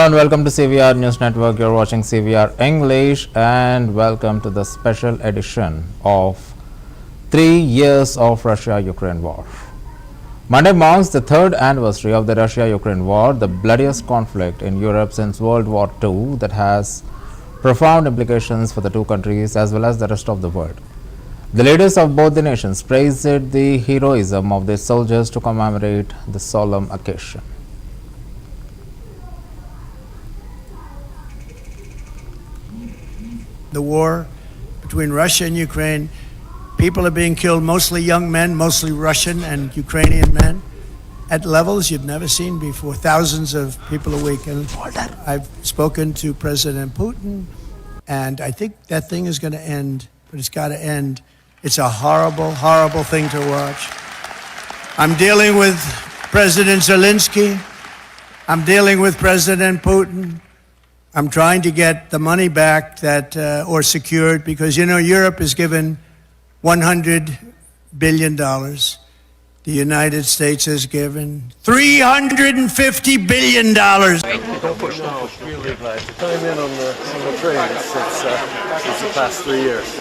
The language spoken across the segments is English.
And welcome to CVR News Network. You're watching CVR English, and welcome to the special edition of 3 years of Russia-Ukraine war. Monday marks the third anniversary of the Russia-Ukraine war, the bloodiest conflict in Europe since World War II that has profound implications for the two countries as well as the rest of the world. The leaders of both the nations praised the heroism of their soldiers to commemorate the solemn occasion. The war between Russia and Ukraine, people are being killed, mostly young men, mostly Russian and Ukrainian men, at levels you've never seen before, thousands of people a week. And I've spoken to President Putin, and I think that thing is going to end, but it's got to end. It's a horrible, horrible thing to watch. I'm dealing with President Zelensky. I'm dealing with President Putin. I'm trying to get the money back that, or secured, because, Europe has given $100 billion. The United States has given $350 billion. Don't push. Really glad to time in on the train. It's the past 3 years.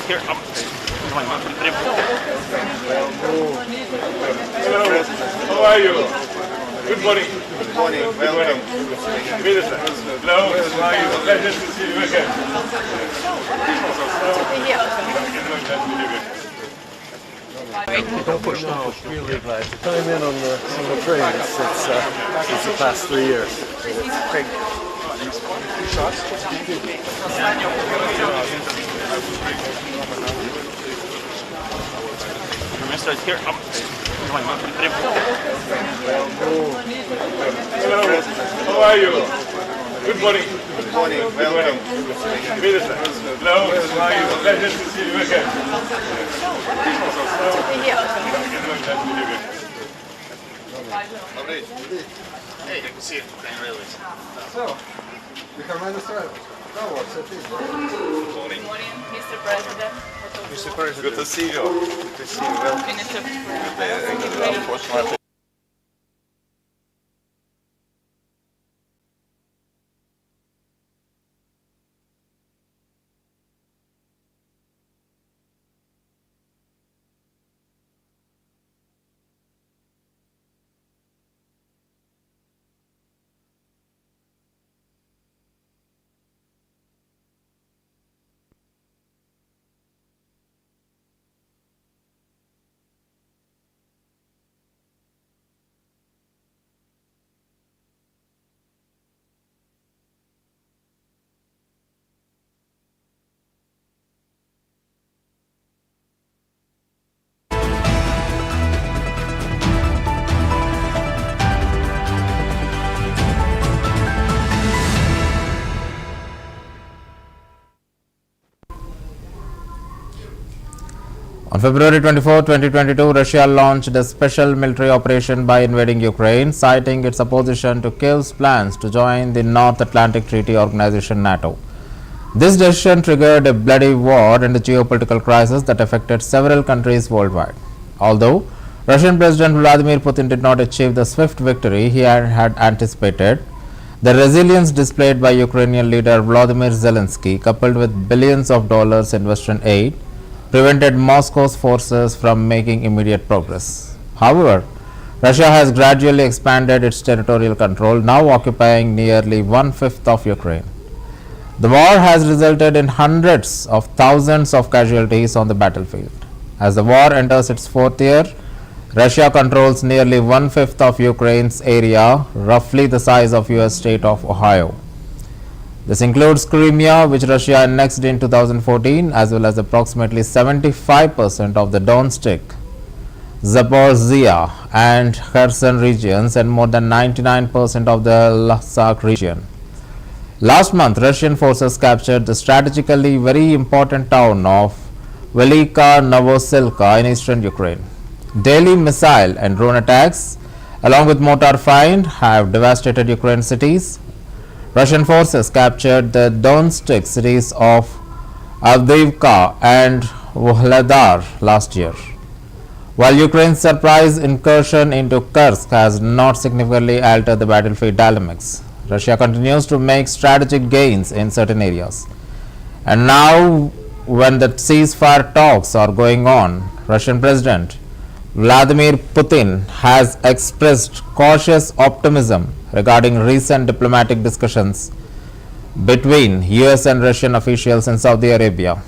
Here. Hello, how are you? Good morning. Good morning. Welcome. Minister. Hello, how are you? Pleasure to see you again. Don't push. Really glad to time in on the train. It's the past 3 years. Here. Hello, how are you? Good morning. Good morning. Welcome. Minister. Hello, how are you? Pleasure to see you again. Hey, good to see you. So, we have Minister. Morning. Morning, Mr. President. Mr. President. Good to see you. Good to see you. Welcome. Minister. Unfortunately, On February 24, 2022, Russia launched a special military operation by invading Ukraine, citing its opposition to Kyiv's plans to join the North Atlantic Treaty Organization NATO. This decision triggered a bloody war and a geopolitical crisis that affected several countries worldwide. Although Russian President Vladimir Putin did not achieve the swift victory he had anticipated, the resilience displayed by Ukrainian leader Volodymyr Zelensky, coupled with billions of dollars in Western aid, prevented Moscow's forces from making immediate progress. However, Russia has gradually expanded its territorial control, now occupying nearly one-fifth of Ukraine. The war has resulted in hundreds of thousands of casualties on the battlefield. As the war enters its fourth year, Russia controls nearly one-fifth of Ukraine's area, roughly the size of US state of Ohio. This includes Crimea, which Russia annexed in 2014, as well as approximately 75% of the Donetsk, Zaporizhia and Kherson regions, and more than 99% of the Luhansk region. Last month, Russian forces captured the strategically very important town of Velika Novosilka in eastern Ukraine. Daily missile and drone attacks, along with mortar fire, have devastated Ukraine cities. Russian forces captured the Donetsk cities of Avdiivka and Vuhledar last year. While Ukraine's surprise incursion into Kursk has not significantly altered the battlefield dynamics, Russia continues to make strategic gains in certain areas. And now, when the ceasefire talks are going on, Russian President Vladimir Putin has expressed cautious optimism regarding recent diplomatic discussions between US and Russian officials in Saudi Arabia,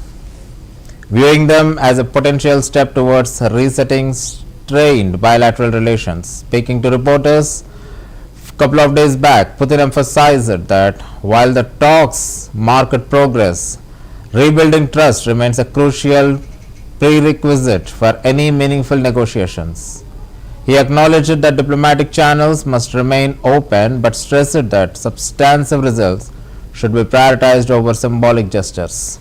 viewing them as a potential step towards resetting strained bilateral relations. Speaking to reporters a couple of days back, Putin emphasized that while the talks marked progress, rebuilding trust remains a crucial prerequisite for any meaningful negotiations. He acknowledged that diplomatic channels must remain open but stressed that substantive results should be prioritized over symbolic gestures.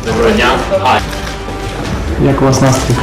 Доброго дня. Як у вас настрій?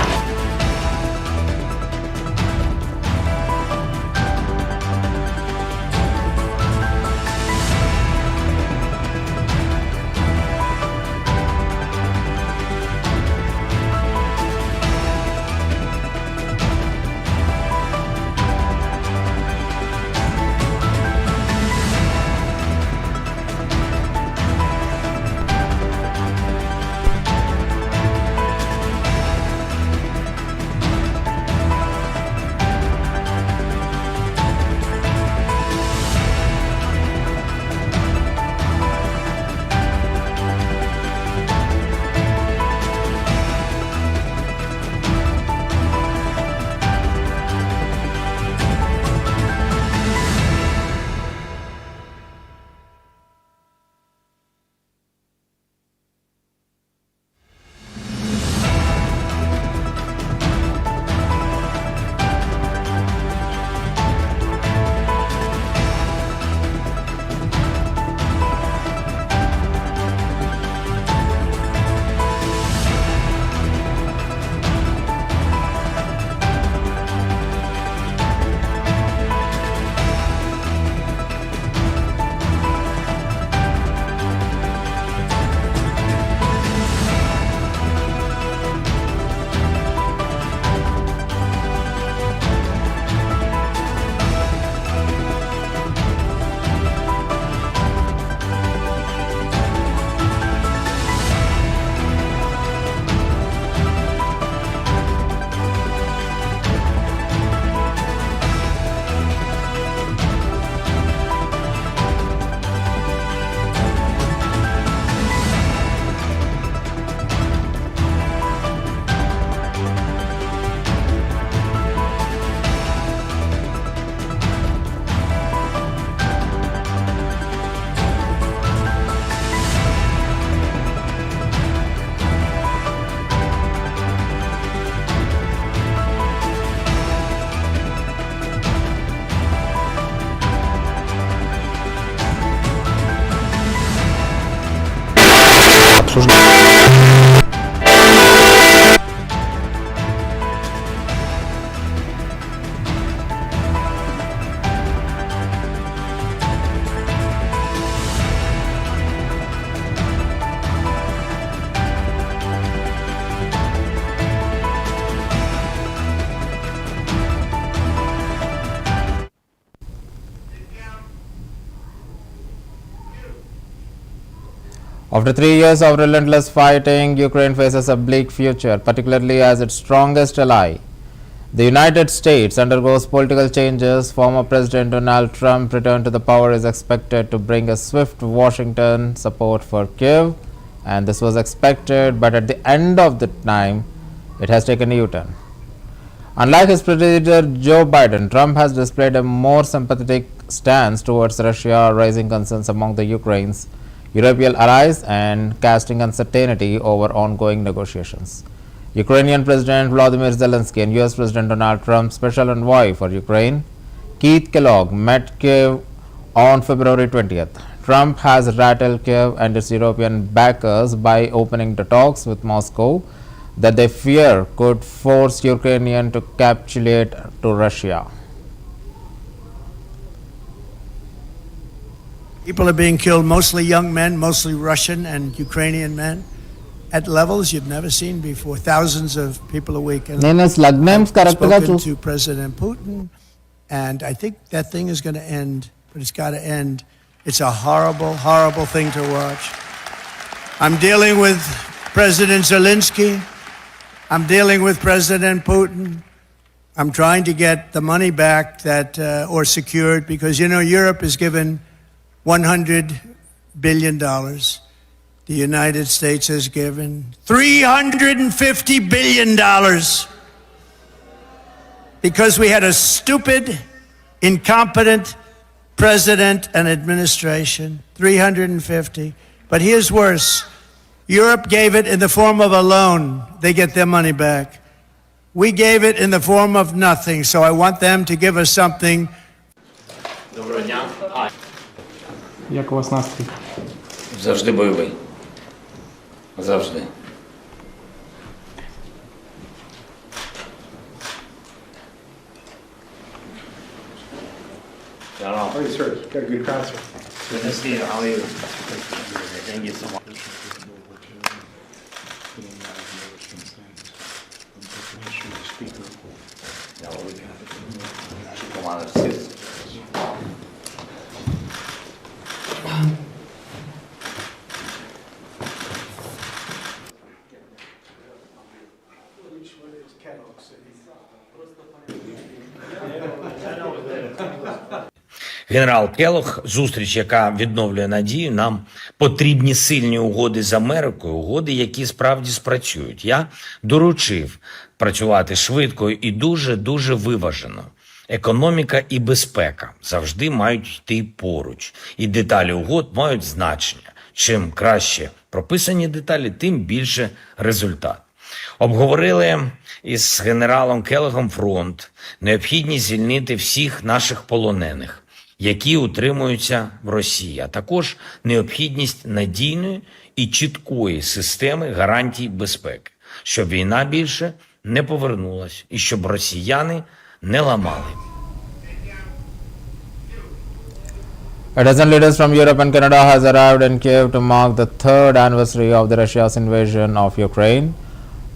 After 3 years of relentless fighting, Ukraine faces a bleak future, particularly as its strongest ally. The United States undergoes political changes. Former President Donald Trump return to the power is expected to bring a swift Washington support for Kyiv, and this was expected, but at the end of the time, it has taken a U-turn. Unlike his predecessor Joe Biden, Trump has displayed a more sympathetic stance towards Russia, raising concerns among the Ukraine's European allies and casting uncertainty over ongoing negotiations. Ukrainian President Volodymyr Zelensky and US President Donald Trump's special envoy for Ukraine, Keith Kellogg, met Kiev on February 20th. Trump has rattled Kiev and its European backers by opening the talks with Moscow that they fear could force Ukraine to capitulate to Russia. People are being killed, mostly young men, mostly Russian and Ukrainian men, at levels you've never seen before. Thousands of people a week. And నేను slug names correct గా spoken to President Putin, and I think that thing is going to end, but it's got to end. It's a horrible, horrible thing to watch. I'm dealing with President Zelensky. I'm dealing with President Putin. I'm trying to get the money back that, or secured, because, you know, Europe is given $100 billion. The United States has given $350 billion because we had a stupid, incompetent president and administration. 350. But here's worse. Europe gave it in the form of a loan. They get their money back. We gave it in the form of nothing. So I want them to give us something. Доброго дня. Як у вас настрій? Завжди бойовий. Завжди. I don't know. Oh, you sir, got a good concert. Good to see you. How are you? Thank you so much. Yeah, well, we can. Come on, let's see. Генерал Келлог, зустріч, яка відновлює надію, нам потрібні сильні угоди з Америкою, угоди, які справді спрацюють. Я доручив працювати швидко і дуже виважено. Економіка і безпека завжди мають йти поруч, і деталі угод мають значення. Чим краще прописані деталі, тим більше результат. Обговорили із генералом Келлогом фронт, необхідність звільнити всіх наших полонених, які утримуються в Росії, а також необхідність надійної і чіткої системи гарантій безпеки, щоб війна більше не повернулась і щоб росіяни не ламали. A dozen leaders from Europe and Canada has arrived in Kiev to mark the third anniversary of the Russia's invasion of Ukraine.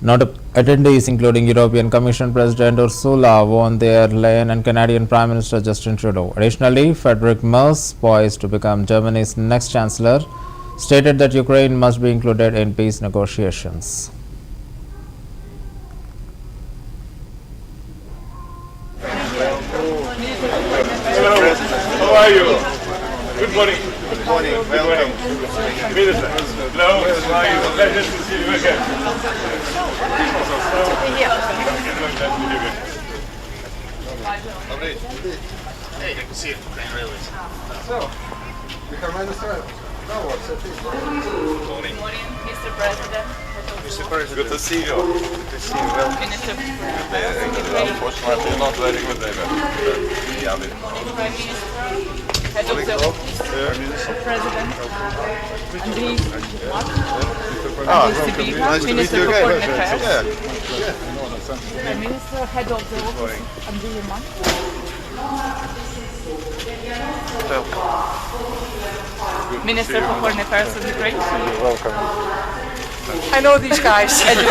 Notable attendees including European Commission President Ursula von der Leyen and Canadian Prime Minister Justin Trudeau. Additionally, Friedrich Merz, poised to become Germany's next chancellor, stated that Ukraine must be included in peace negotiations. Hello, how are you? Good morning. Good morning. Welcome. Minister. Hello, how are you? Pleasure to see you again. Hey, good to see you. Ukraine Railways. Morning, Mr. President. Mr. President, good to see you. Good to see you. Welcome. Minister, Unfortunately, not very good day. Morning, Prime Minister, Head of the Office, President, Andriy Minister for Foreign Affairs, Prime Minister, Head of the Office, Andriy Minister for Foreign Affairs of Ukraine. Welcome. I know these guys. Thank you.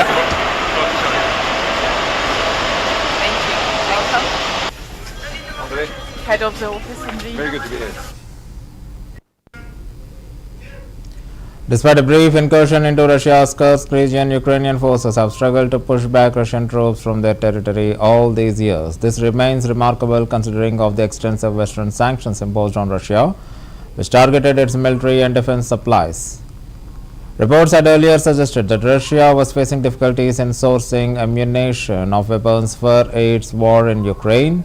Welcome. Andrei, Head of the Office, Andriy. very good to be here. Despite a brief incursion into Russia's Kursk region, Ukrainian forces have struggled to push back Russian troops from their territory all these years. This remains remarkable considering of the extensive Western sanctions imposed on Russia, which targeted its military and defense supplies. Reports had earlier suggested that Russia was facing difficulties in sourcing ammunition of weapons for its war in Ukraine.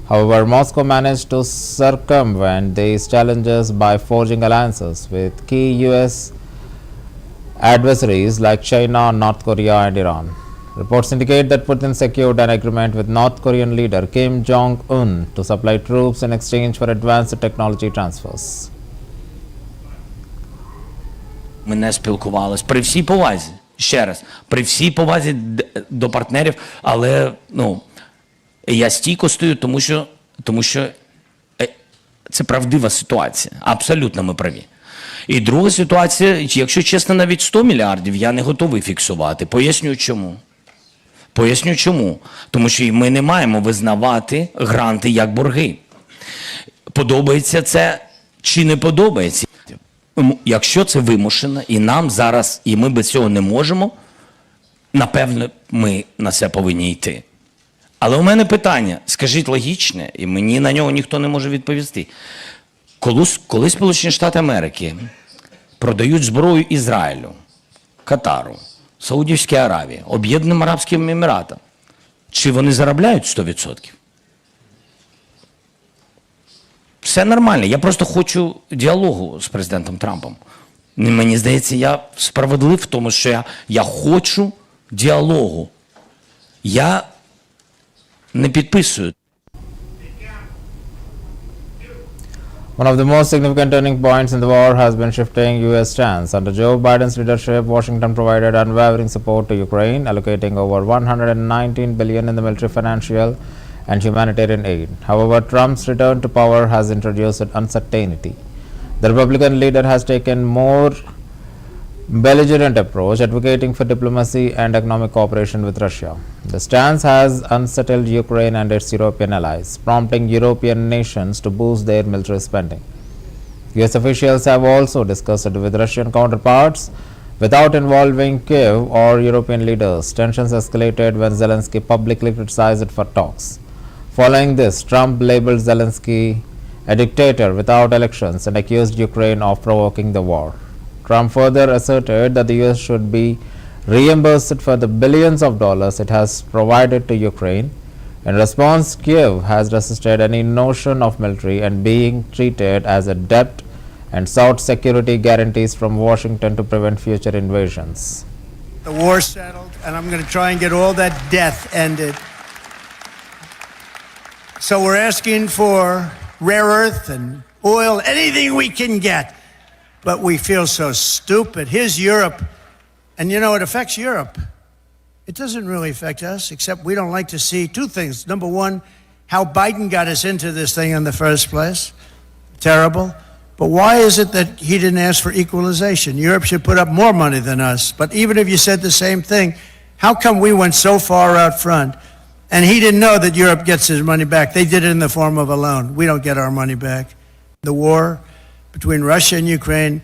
However, Moscow managed to circumvent these challenges by forging alliances with key US adversaries like China, North Korea, and Iran. Reports indicate that Putin secured an agreement with North Korean leader Kim Jong-un to supply troops in exchange for advanced technology transfers. Ми не спілкувались при всій повазі, ще раз, при всій повазі до партнерів, але я стійко стою, тому що це правдива ситуація. Абсолютно ми праві. І друга ситуація, якщо чесно, навіть 100 мільярдів я не готовий фіксувати. Поясню чому. Тому що ми не маємо визнавати гранти як борги. Подобається це чи не подобається? Якщо це вимушено, і нам зараз, і ми без цього не можемо, напевно, ми на це повинні йти. Але у мене питання, скажіть логічне, і мені на нього ніхто не може відповісти. Коли Сполучені Штати Америки продають зброю Ізраїлю, Катару, Саудівській Аравії, Об'єднаним Арабським Еміратам, чи вони заробляють 100%? Все нормально, я просто хочу діалогу з президентом Трампом. Мені здається, я справедлив в тому, що я хочу діалогу. Я не підписую. One of the most significant turning points in the war has been shifting U.S. stance. Under Joe Biden's leadership, Washington provided unwavering support to Ukraine, allocating over $119 billion in the military, financial, and humanitarian aid. However, Trump's return to power has introduced uncertainty. The Republican leader has taken more belligerent approach, advocating for diplomacy and economic cooperation with Russia. The stance has unsettled Ukraine and its European allies, prompting European nations to boost their military spending. US officials have also discussed it with Russian counterparts without involving Kiev or European leaders. Tensions escalated when Zelensky publicly criticized it for talks. Following this, Trump labeled Zelensky a dictator without elections and accused Ukraine of provoking the war. Trump further asserted that the US should be reimbursed for the billions of dollars it has provided to Ukraine. In response, Kiev has resisted any notion of military and being treated as a debt and sought security guarantees from Washington to prevent future invasions. The war settled, and I'm going to try and get all that death ended. So we're asking for rare earth and oil, anything we can get. But we feel so stupid. Here's Europe. And you know, it affects Europe. It doesn't really affect us, except we don't like to see two things. Number one, how Biden got us into this thing in the first place. Terrible. But why is it that he didn't ask for equalization? Europe should put up more money than us. But even if you said the same thing, how come we went so far out front? And he didn't know that Europe gets his money back. They did it in the form of a loan. We don't get our money back. The war between Russia and Ukraine,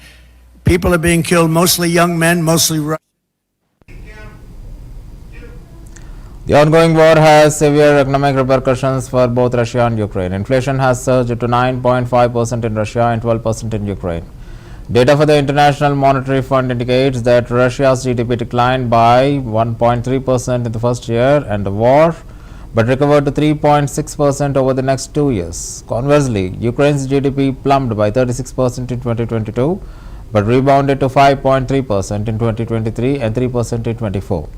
people are being killed, mostly young men, mostly Russian. The ongoing war has severe economic repercussions for both Russia and Ukraine. Inflation has surged to 9.5% in Russia and 12% in Ukraine. Data for the International Monetary Fund indicates that Russia's GDP declined by 1.3% in the first year and the war, but recovered to 3.6% over the next 2 years. Conversely, Ukraine's GDP plumped by 36% in 2022, but rebounded to 5.3% in 2023 and 3% in 24.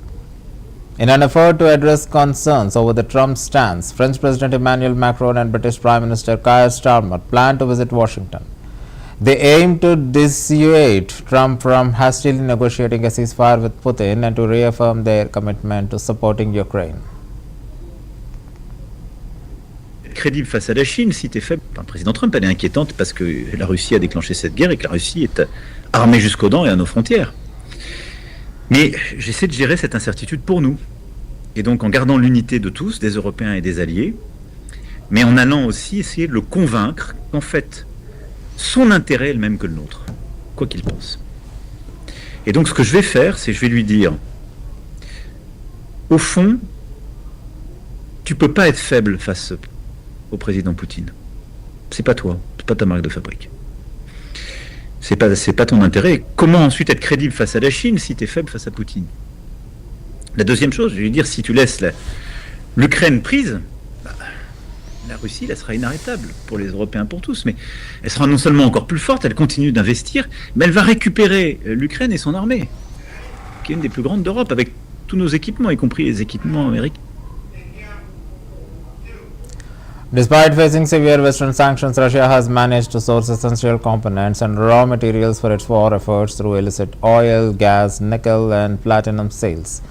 In an effort to address concerns over the Trump stance, French President Emmanuel Macron and British Prime Minister Keir Starmer plan to visit Washington. They aim to dissuade Trump from hastily negotiating a ceasefire with Putin and to reaffirm their commitment to supporting Ukraine. Crédible face à la Chine, si tu es faible. Le président Trump, elle est inquiétante parce que la Russie a déclenché cette guerre et que la Russie est armée jusqu'aux dents et à nos frontières. Mais j'essaie de gérer cette incertitude pour nous. Et donc en gardant l'unité de tous, des Européens et des alliés, mais en allant aussi essayer de le convaincre qu'en fait, son intérêt est le même que le nôtre, quoi qu'il pense. Et donc ce que je vais faire, c'est je vais lui dire, au fond, tu peux pas être faible face au président Poutine. C'est pas toi, c'est pas ta marque de fabrique. C'est pas ton intérêt. Comment ensuite être crédible face à la Chine si tu es faible face à Poutine? La deuxième chose, je vais lui dire, si tu laisses l'Ukraine prise, la Russie, elle sera inarrêtable pour les Européens, pour tous. Mais elle sera non seulement encore plus forte, elle continue d'investir, mais elle va récupérer l'Ukraine et son armée, qui est une des plus grandes d'Europe, avec tous nos équipements, y compris les équipements américains. Despite facing severe Western sanctions, Russia has managed to source essential components and raw materials for its war efforts through illicit oil, gas, nickel, and platinum sales.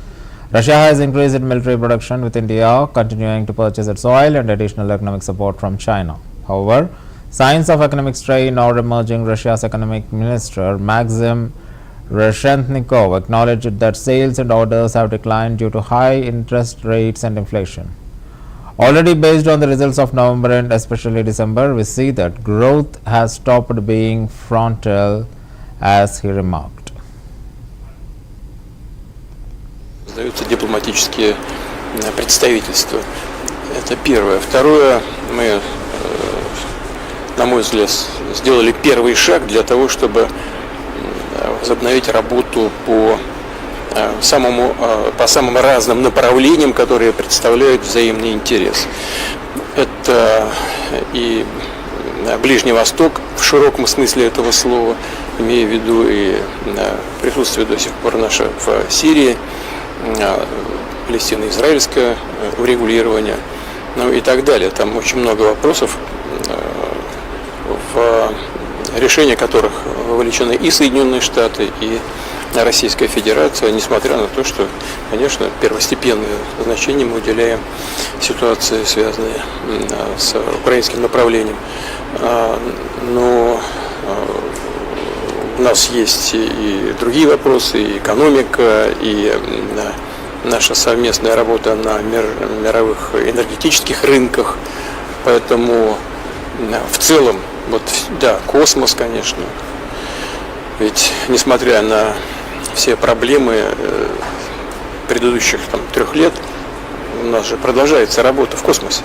Russia has increased its military production, with India continuing to purchase its oil and additional economic support from China. However, signs of economic strain are emerging. Russia's economic minister, Maxim Reshetnikov, acknowledged that sales and orders have declined due to high interest rates and inflation. Already based on the results of November and especially December, we see that growth has stopped being frontal, as he remarked. Создаются дипломатические представительства. Это первое. Второе, мы, на мой взгляд, сделали первый шаг для того, чтобы возобновить работу по самым разным направлениям, которые представляют взаимный интерес. Это и Ближний Восток в широком смысле этого слова, имея в виду и присутствие до сих пор наше в Сирии, палестино-израильское урегулирование, ну и так далее. Там очень много вопросов, в решение которых вовлечены и Соединенные Штаты, и Российская Федерация, несмотря на то, что, конечно, первостепенное значение мы уделяем ситуации, связанной с украинским направлением. Но у нас есть и другие вопросы, и экономика, и наша совместная работа на мировых энергетических рынках. Поэтому в целом, вот, да, космос, конечно. Ведь, несмотря на все проблемы предыдущих 3 лет, у нас же продолжается работа в космосе.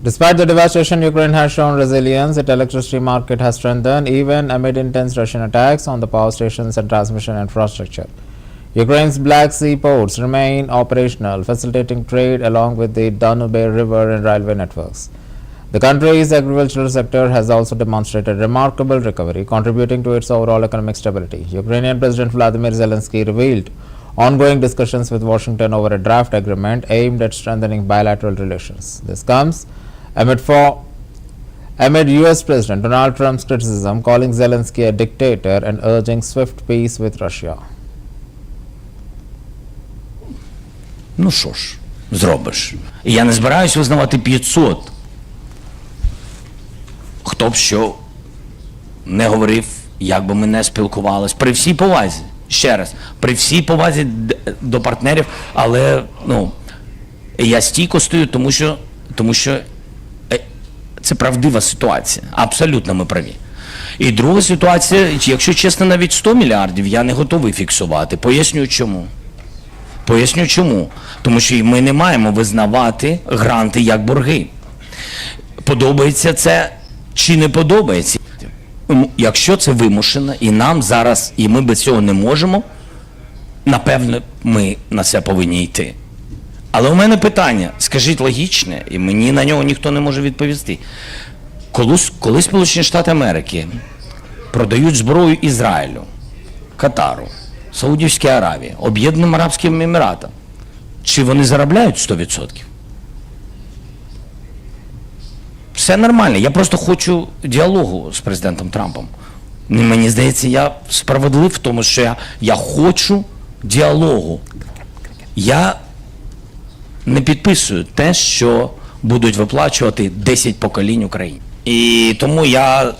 Despite the devastation, Ukraine has shown resilience. Its electricity market has strengthened even amid intense Russian attacks on the power stations and transmission infrastructure. Ukraine's Black Sea ports remain operational, facilitating trade along with the Danube River and railway networks. The country's agricultural sector has also demonstrated remarkable recovery, contributing to its overall economic stability. Ukrainian President Vladimir Zelensky revealed ongoing discussions with Washington over a draft agreement aimed at strengthening bilateral relations. This comes amid US President Donald Trump's criticism, calling Zelensky a dictator and urging swift peace with Russia. Ну що ж, зробиш. І я не збираюсь визнавати 500. Хто б що не говорив, як би ми не спілкувалися. При всій повазі, ще раз, при всій повазі до партнерів, але, я стійко стою, тому що це правдива ситуація. Абсолютно ми праві. І друга ситуація, якщо чесно, навіть 100 мільярдів я не готовий фіксувати. Поясню чому. Тому що ми не маємо визнавати гранти як борги. Подобається це чи не подобається? Якщо це вимушено, і нам зараз, і ми без цього не можемо, напевно, ми на це повинні йти. Але у мене питання, скажіть логічне, і мені на нього ніхто не може відповісти. Коли Сполучені Штати Америки продають зброю Ізраїлю, Катару, Саудівській Аравії, Об'єднаним Арабським Еміратам, чи вони заробляють 100%? Все нормально, я просто хочу діалогу з президентом Трампом. Мені здається, я справедлив в тому, що я хочу діалогу. Я не підписую те, що будуть виплачувати 10 поколінь Україні. І тому я...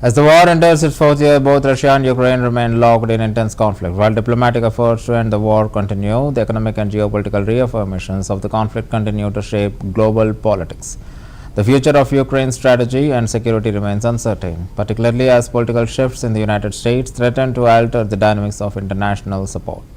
As the war enters its 4th year, both Russia and Ukraine remain locked in intense conflict. While diplomatic efforts to end the war continue, the economic and geopolitical reaffirmations of the conflict continue to shape global politics. The future of Ukraine's strategy and security remains uncertain, particularly as political shifts in the United States threaten to alter the dynamics of international support.